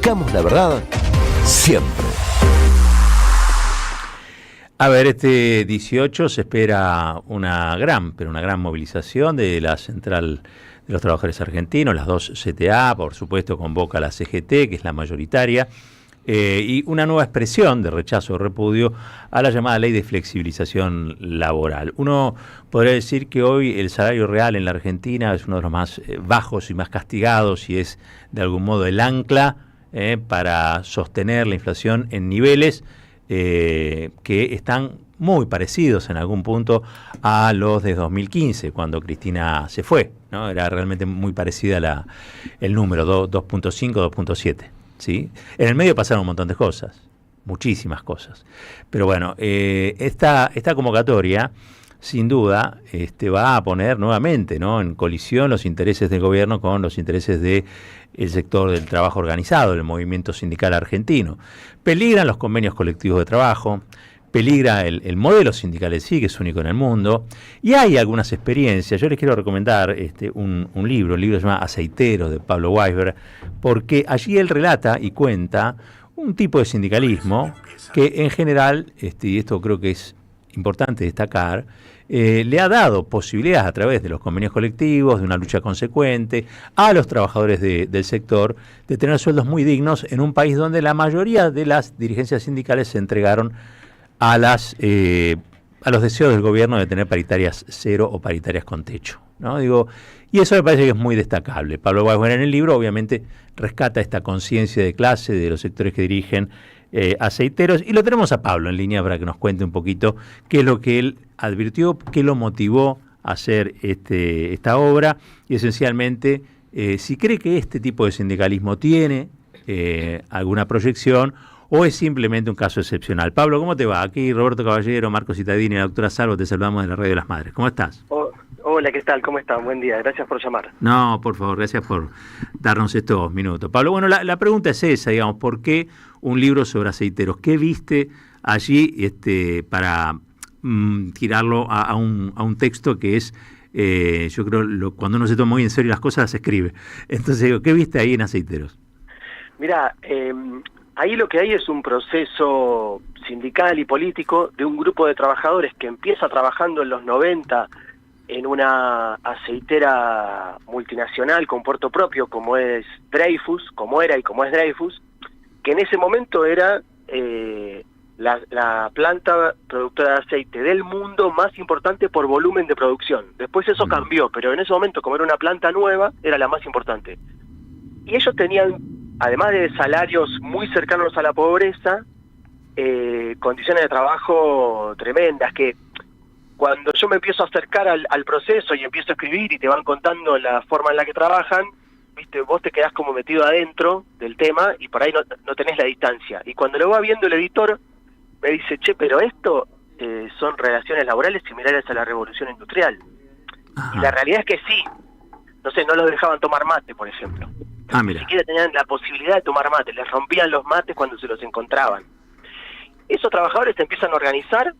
buscamos la verdad siempre. A ver, este 18 se espera una gran movilización de la Central de los Trabajadores Argentinos, las dos CTA, por supuesto convoca a la CGT, que es la mayoritaria, y una nueva expresión de rechazo o repudio a la llamada ley de flexibilización laboral. Uno podría decir que hoy el salario real en la Argentina es uno de los más bajos y más castigados y es de algún modo el ancla para sostener la inflación en niveles que están muy parecidos en algún punto a los de 2015, cuando Cristina se fue, ¿no? Era realmente muy parecida el número, 2.5, 2.7. ¿Sí? En el medio pasaron un montón de cosas, muchísimas cosas. Pero bueno, esta convocatoria, sin duda, va a poner nuevamente, ¿no?, en colisión los intereses del gobierno con los intereses del sector del trabajo organizado, del movimiento sindical argentino. Peligran los convenios colectivos de trabajo, peligra el modelo sindical en sí, que es único en el mundo, y hay algunas experiencias. Yo les quiero recomendar un libro se llama Aceiteros, de Pablo Weisberg, porque allí él relata y cuenta un tipo de sindicalismo que en general, y esto creo que es importante destacar, le ha dado posibilidades a través de los convenios colectivos, de una lucha consecuente, a los trabajadores del sector, de tener sueldos muy dignos en un país donde la mayoría de las dirigencias sindicales se entregaron a los deseos del gobierno de tener paritarias cero o paritarias con techo, ¿no? Y eso me parece que es muy destacable. Pablo Weisberg en el libro obviamente rescata esta conciencia de clase de los sectores que dirigen Aceiteros, y lo tenemos a Pablo en línea para que nos cuente un poquito qué es lo que él advirtió, qué lo motivó a hacer esta obra, y esencialmente si cree que este tipo de sindicalismo tiene alguna proyección o es simplemente un caso excepcional. Pablo, ¿cómo te va? Aquí Roberto Caballero, Marco Cittadini y la doctora Salvo, te saludamos de la Radio de las Madres. ¿Cómo estás? Hola, ¿qué tal? ¿Cómo están? Buen día, gracias por llamar. No, por favor, gracias por darnos estos minutos. Pablo, bueno, la pregunta es esa, digamos, ¿por qué un libro sobre aceiteros? ¿Qué viste allí para tirarlo a un texto que es, yo creo, cuando uno se toma muy en serio las cosas, las escribe? Entonces, ¿qué viste ahí en Aceiteros? Mirá, ahí lo que hay es un proceso sindical y político de un grupo de trabajadores que empieza trabajando en los 90 en una aceitera multinacional con puerto propio como es Dreyfus, como era y como es Dreyfus, que en ese momento era la planta productora de aceite del mundo más importante por volumen de producción. Después eso cambió, pero en ese momento, como era una planta nueva, era la más importante. Y ellos tenían, además de salarios muy cercanos a la pobreza, condiciones de trabajo tremendas, que cuando yo me empiezo a acercar al proceso y empiezo a escribir y te van contando la forma en la que trabajan, viste, vos te quedás como metido adentro del tema y por ahí no tenés la distancia. Y cuando lo va viendo el editor, me dice, che, pero esto son relaciones laborales similares a la revolución industrial. Ajá. Y la realidad es que sí. No sé, no los dejaban tomar mate, por ejemplo. Ni siquiera tenían la posibilidad de tomar mate, les rompían los mates cuando se los encontraban. Esos trabajadores se empiezan a organizar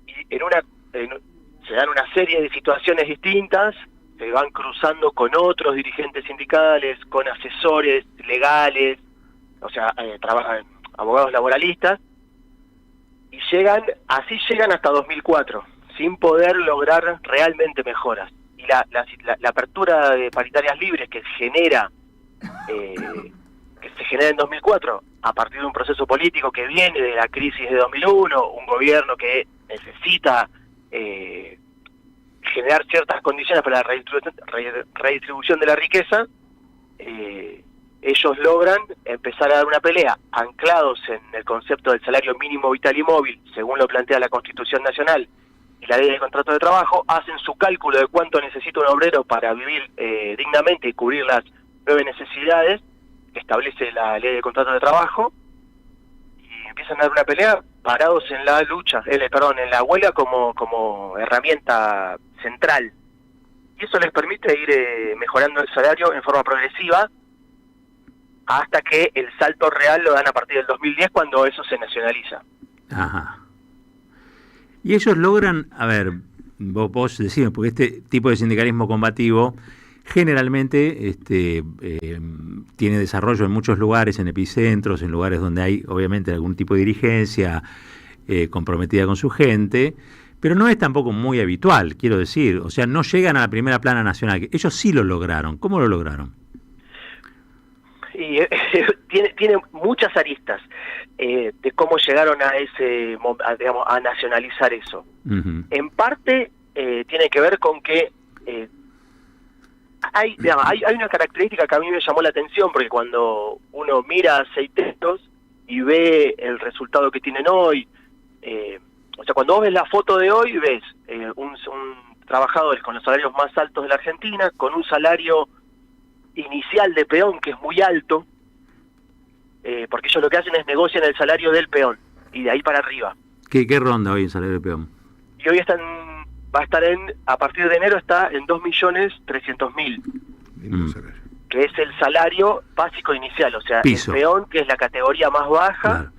y se dan una serie de situaciones distintas, se van cruzando con otros dirigentes sindicales, con asesores legales, o sea, abogados laboralistas, y así llegan hasta 2004, sin poder lograr realmente mejoras. Y la apertura de paritarias libres que se genera en 2004 a partir de un proceso político que viene de la crisis de 2001, un gobierno que necesita generar ciertas condiciones para la redistribución de la riqueza, ellos logran empezar a dar una pelea anclados en el concepto del salario mínimo vital y móvil, según lo plantea la Constitución Nacional y la ley de contrato de trabajo, hacen su cálculo de cuánto necesita un obrero para vivir dignamente y cubrir las 9 necesidades que establece la ley de contrato de trabajo, y empiezan a dar una pelea parados en la lucha, en la huelga como herramienta central. Y eso les permite ir mejorando el salario en forma progresiva hasta que el salto real lo dan a partir del 2010, cuando eso se nacionaliza. Ajá. Y ellos logran, a ver, vos decís, porque este tipo de sindicalismo combativo generalmente tiene desarrollo en muchos lugares, en epicentros, en lugares donde hay obviamente algún tipo de dirigencia comprometida con su gente, pero no es tampoco muy habitual, quiero decir, o sea, no llegan a la primera plana nacional. Ellos sí lo lograron. ¿Cómo lo lograron? Y tiene muchas aristas de cómo llegaron a digamos, a nacionalizar eso. Uh-huh. En parte tiene que ver con que hay una característica que a mí me llamó la atención, porque cuando uno mira aceiteros y ve el resultado que tienen hoy, o sea, cuando vos ves la foto de hoy, ves un trabajador con los salarios más altos de la Argentina, con un salario inicial de peón que es muy alto, porque ellos lo que hacen es negocian el salario del peón y de ahí para arriba. ¿Qué ronda hoy el salario del peón? Y hoy va a estar a partir de enero está en 2.300.000, que es el salario básico inicial, o sea, piso. El peón, que es la categoría más baja,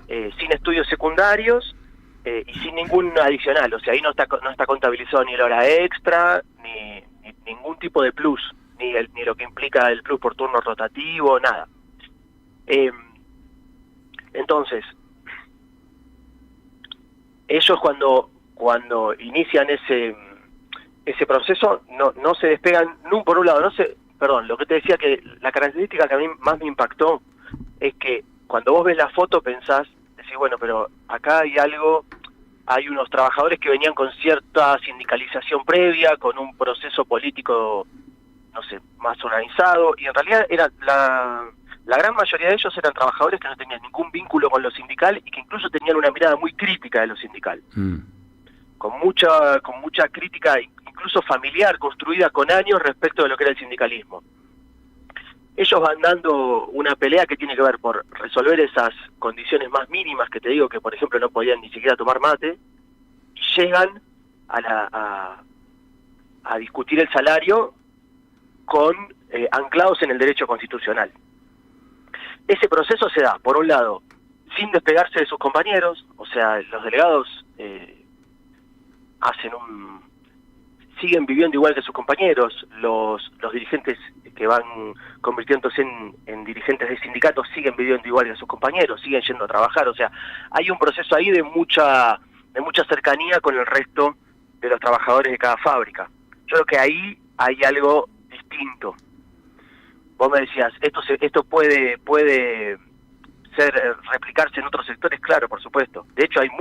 claro. Sin estudios secundarios y sin ningún adicional, o sea, ahí no está contabilizado ni el hora extra, ni ningún tipo de plus. Ni lo que implica el plus por turno rotativo, nada. Entonces, ellos cuando inician ese proceso no se despegan, por un lado, lo que te decía, que la característica que a mí más me impactó es que cuando vos ves la foto decís, bueno, pero acá hay unos trabajadores que venían con cierta sindicalización previa, con un proceso político más organizado, y en realidad la gran mayoría de ellos eran trabajadores que no tenían ningún vínculo con lo sindical y que incluso tenían una mirada muy crítica de lo sindical, con mucha crítica, incluso familiar, construida con años respecto de lo que era el sindicalismo. Ellos van dando una pelea que tiene que ver por resolver esas condiciones más mínimas que te digo, que por ejemplo no podían ni siquiera tomar mate, y llegan a discutir el salario anclados en el derecho constitucional. Ese proceso se da, por un lado, sin despegarse de sus compañeros, o sea, los delegados siguen viviendo igual que sus compañeros, los dirigentes que van convirtiéndose en dirigentes de sindicatos siguen viviendo igual que sus compañeros, siguen yendo a trabajar, o sea, hay un proceso ahí de mucha cercanía con el resto de los trabajadores de cada fábrica. Yo creo que ahí hay algo distinto. Vos me decías, esto puede replicarse en otros sectores, claro, por supuesto. De hecho, en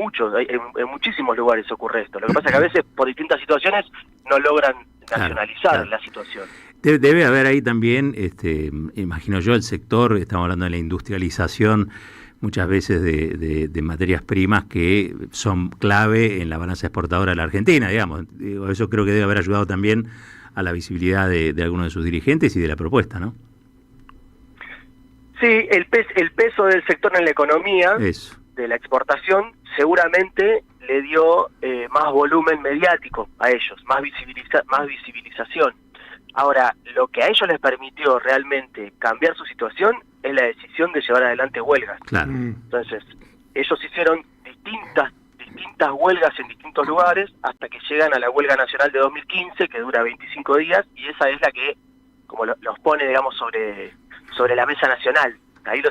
muchísimos lugares ocurre esto. Lo que pasa es que a veces, por distintas situaciones, no logran nacionalizar la situación. Debe haber ahí también, imagino yo, el sector, estamos hablando de la industrialización, muchas veces de materias primas que son clave en la balanza exportadora de la Argentina, digamos. Eso creo que debe haber ayudado también a la visibilidad de algunos de sus dirigentes y de la propuesta, ¿no? Sí, el peso del sector en la economía, de la exportación, seguramente le dio más volumen mediático a ellos, más visibilización. Ahora, lo que a ellos les permitió realmente cambiar su situación es la decisión de llevar adelante huelgas. Claro. Entonces, ellos hicieron distintas huelgas en distintos lugares hasta que llegan a la huelga nacional de 2015, que dura 25 días, y esa es la que como los pone, digamos, sobre la mesa nacional. Ahí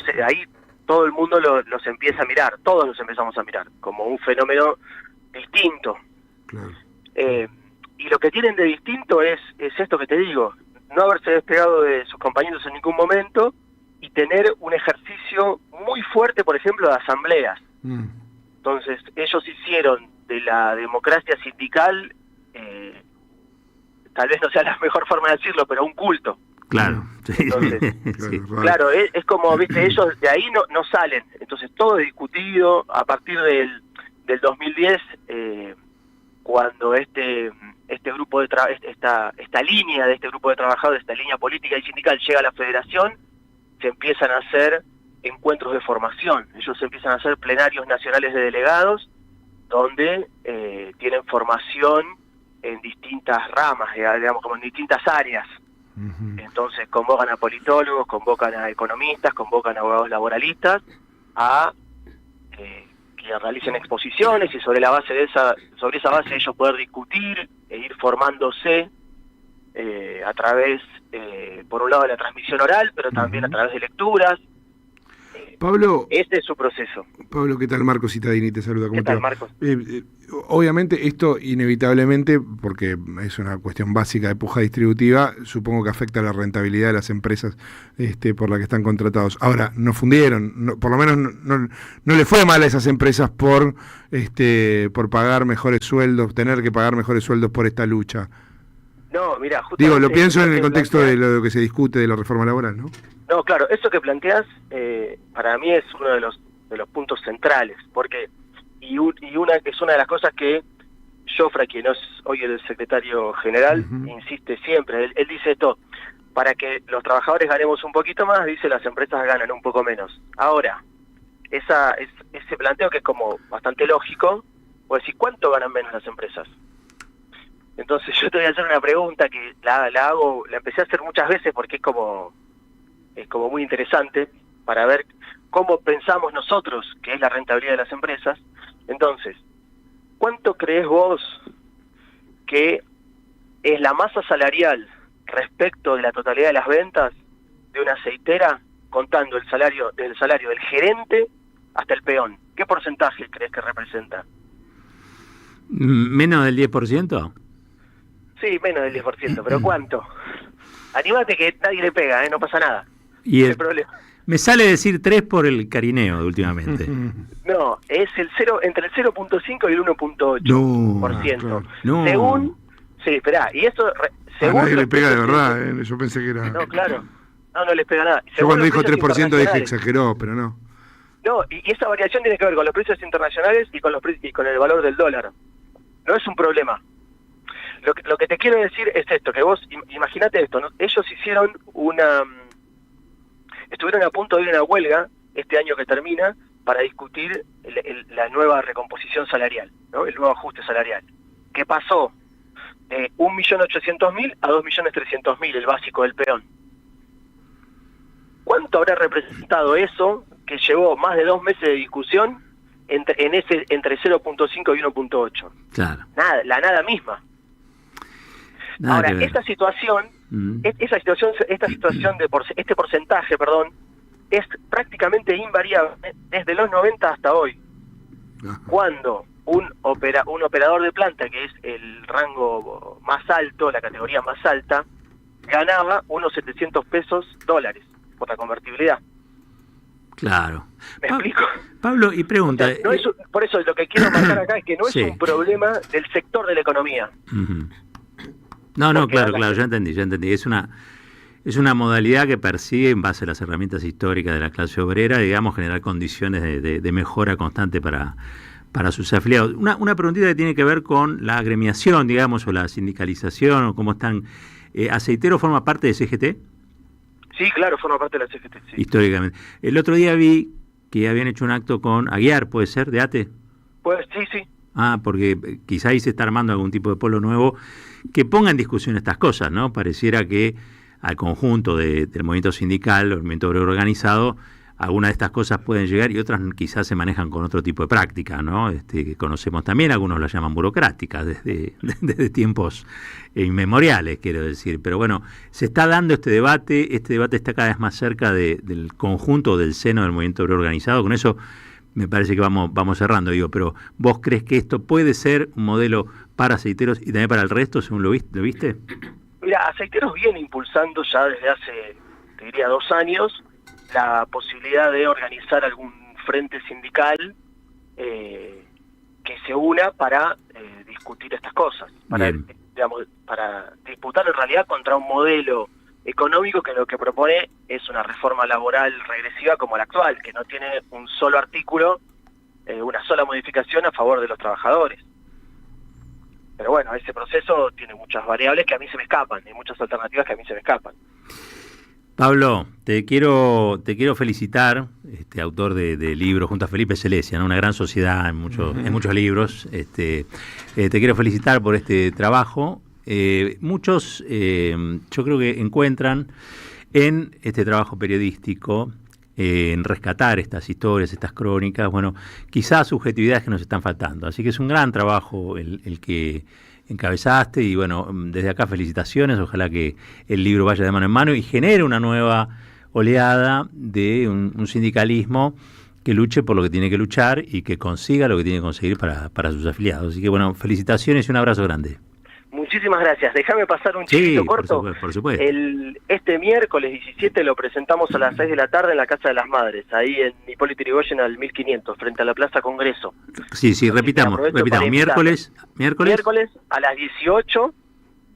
todo el mundo los empieza a mirar, todos los empezamos a mirar, como un fenómeno distinto. Claro. Y lo que tienen de distinto es esto que te digo, no haberse despegado de sus compañeros en ningún momento y tener un ejercicio muy fuerte, por ejemplo, de asambleas. Entonces, ellos hicieron de la democracia sindical, tal vez no sea la mejor forma de decirlo, pero un culto. Claro. Entonces, claro, es como, viste, ellos de ahí no salen. Entonces, todo es discutido a partir del 2010, cuando este grupo esta línea de este grupo de trabajadores, esta línea política y sindical llega a la federación, se empiezan a hacer encuentros de formación. Ellos empiezan a hacer plenarios nacionales de delegados, donde tienen formación en distintas ramas, digamos, como en distintas áreas. Entonces convocan a politólogos, convocan a economistas, convocan a abogados laboralistas a que realicen exposiciones y sobre esa base ellos poder discutir e ir formándose a través, por un lado, de la transmisión oral, pero también a través de lecturas. Pablo, Este es su proceso. Pablo, ¿qué tal? Marcos Cittadini te saluda. ¿Cómo ¿Qué te tal, va? Marcos? Obviamente esto inevitablemente, porque es una cuestión básica de puja distributiva, supongo que afecta a la rentabilidad de las empresas por las que están contratados. Ahora, no fundieron, por lo menos no le fue mal a esas empresas por pagar mejores sueldos, tener que pagar mejores sueldos por esta lucha. No, mira, justamente... Digo, lo pienso en el contexto de lo que se discute de la reforma laboral, ¿no? No, claro, eso que planteas para mí es uno de los puntos centrales, porque es una de las cosas que Jofre, quien es hoy el secretario general, insiste siempre. Él dice esto: para que los trabajadores ganemos un poquito más, dice, las empresas ganan un poco menos. Ahora, ese planteo, que es como bastante lógico, pues decir, ¿cuánto ganan menos las empresas? Entonces yo te voy a hacer una pregunta que la empecé a hacer muchas veces porque es como muy interesante para ver cómo pensamos nosotros que es la rentabilidad de las empresas. Entonces, ¿cuánto crees vos que es la masa salarial respecto de la totalidad de las ventas de una aceitera, contando el salario del gerente hasta el peón? ¿Qué porcentaje crees que representa? ¿Menos del 10%? Sí, menos del 10%, pero ¿cuánto? Anímate que nadie le pega, no pasa nada. Y No hay problema. me sale decir 3 por el carineo de últimamente. No, es entre el 0.5 y el 1.8%. Claro. No. Según... Sí, esperá, y eso... A nadie le pega de verdad, yo pensé que era... No, claro. No les pega nada. Yo cuando dijo 3% dije internacionales. exageró, pero no. No, y esa variación tiene que ver con los precios internacionales y con el valor del dólar. No es un problema. Lo que te quiero decir es esto, que vos, imagínate esto, ¿no? Ellos estuvieron a punto de ir a una huelga este año que termina para discutir la nueva recomposición salarial, ¿no? El nuevo ajuste salarial. ¿Qué pasó? De 1.800.000 a 2.300.000 el básico del peón. ¿Cuánto habrá representado eso que llevó más de 2 meses de discusión entre 0.5 y 1.8? Claro. Nada, la nada misma. Nada Ahora, que ver. esta situación este porcentaje, es prácticamente invariable desde los 90 hasta hoy. Cuando un operador de planta, que es el rango más alto, la categoría más alta, ganaba unos $700 por la convertibilidad. Claro. ¿Me explico? Pablo, y pregunta... O sea, por eso lo que quiero marcar acá es que no Sí. es un problema del sector de la economía. No, Porque claro, ya entendí. Es una modalidad que persigue, en base a las herramientas históricas de la clase obrera, digamos, generar condiciones de mejora constante para sus afiliados. Una preguntita que tiene que ver con la agremiación, digamos, o la sindicalización, o cómo están. ¿Aceitero forma parte de CGT? Sí, claro, forma parte de la CGT, sí. Históricamente. El otro día vi que habían hecho un acto con Aguiar, ¿puede ser, de ATE? Pues sí. Ah, porque quizá ahí se está armando algún tipo de polo nuevo que ponga en discusión estas cosas, ¿no? Pareciera que al conjunto del movimiento sindical, el movimiento obrero organizado, algunas de estas cosas pueden llegar y otras quizás se manejan con otro tipo de práctica, ¿no? Que conocemos también, algunos las llaman burocráticas desde tiempos inmemoriales, quiero decir. Pero bueno, se está dando este debate está cada vez más cerca del conjunto del seno del movimiento obrero organizado. Con eso me parece que vamos cerrando, pero ¿vos crees que esto puede ser un modelo para aceiteros y también para el resto, según lo viste? Mira, Aceiteros viene impulsando ya desde hace, te diría, 2 años, la posibilidad de organizar algún frente sindical que se una para discutir estas cosas, para disputar en realidad contra un modelo económico que lo que propone es una reforma laboral regresiva como la actual, que no tiene un solo artículo, una sola modificación a favor de los trabajadores. Pero bueno, ese proceso tiene muchas variables que a mí se me escapan, y muchas alternativas que a mí se me escapan. Pablo, te quiero felicitar, autor de libros junto a Felipe Selesia, ¿no? Una gran sociedad en muchos libros. Te quiero felicitar por este trabajo. Muchos, yo creo que encuentran en este trabajo periodístico, en rescatar estas historias, estas crónicas, bueno, quizás subjetividades que nos están faltando. Así que es un gran trabajo el que encabezaste y bueno, desde acá felicitaciones, ojalá que el libro vaya de mano en mano y genere una nueva oleada de un sindicalismo que luche por lo que tiene que luchar y que consiga lo que tiene que conseguir para sus afiliados. Así que bueno, felicitaciones y un abrazo grande. Muchísimas gracias. Déjame pasar un chiquito corto. Por supuesto. Este miércoles 17 lo presentamos a las 6 de la tarde en la Casa de las Madres, ahí en Hipólito Yrigoyen al 1500, frente a la Plaza Congreso. Sí, repitamos. Miércoles a las 18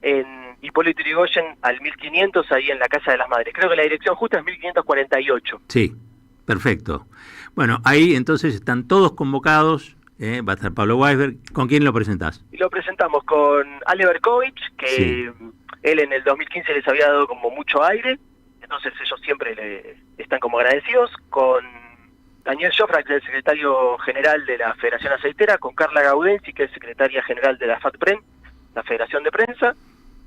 en Hipólito Yrigoyen al 1500, ahí en la Casa de las Madres. Creo que la dirección justa es 1548. Sí, perfecto. Bueno, ahí entonces están todos convocados. Va a estar Pablo Weisberg. ¿Con quién lo presentás? Y lo presentamos con Ale Berkovich, que él en el 2015 les había dado como mucho aire, entonces ellos siempre le están como agradecidos, con Daniel Jofra, que es el secretario general de la Federación Aceitera, con Carla Gaudensi, que es secretaria general de la FATPREN, la Federación de Prensa,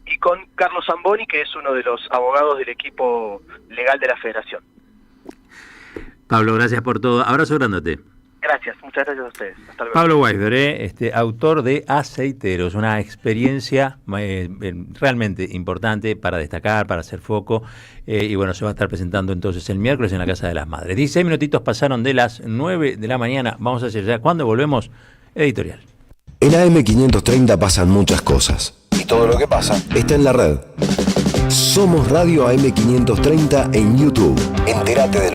y con Carlos Zamboni, que es uno de los abogados del equipo legal de la Federación. Pablo, gracias por todo. Abrazo grandote. Gracias, muchas gracias a ustedes. Hasta luego. Pablo Weisberg, autor de Aceiteros, una experiencia realmente importante para destacar, para hacer foco, y bueno, se va a estar presentando entonces el miércoles en la Casa de las Madres. 16 minutitos pasaron de las 9 de la mañana, vamos a hacer ya, cuando volvemos, editorial. En AM530 pasan muchas cosas. Y todo lo que pasa está en la red. Somos Radio AM530 en YouTube. Entérate de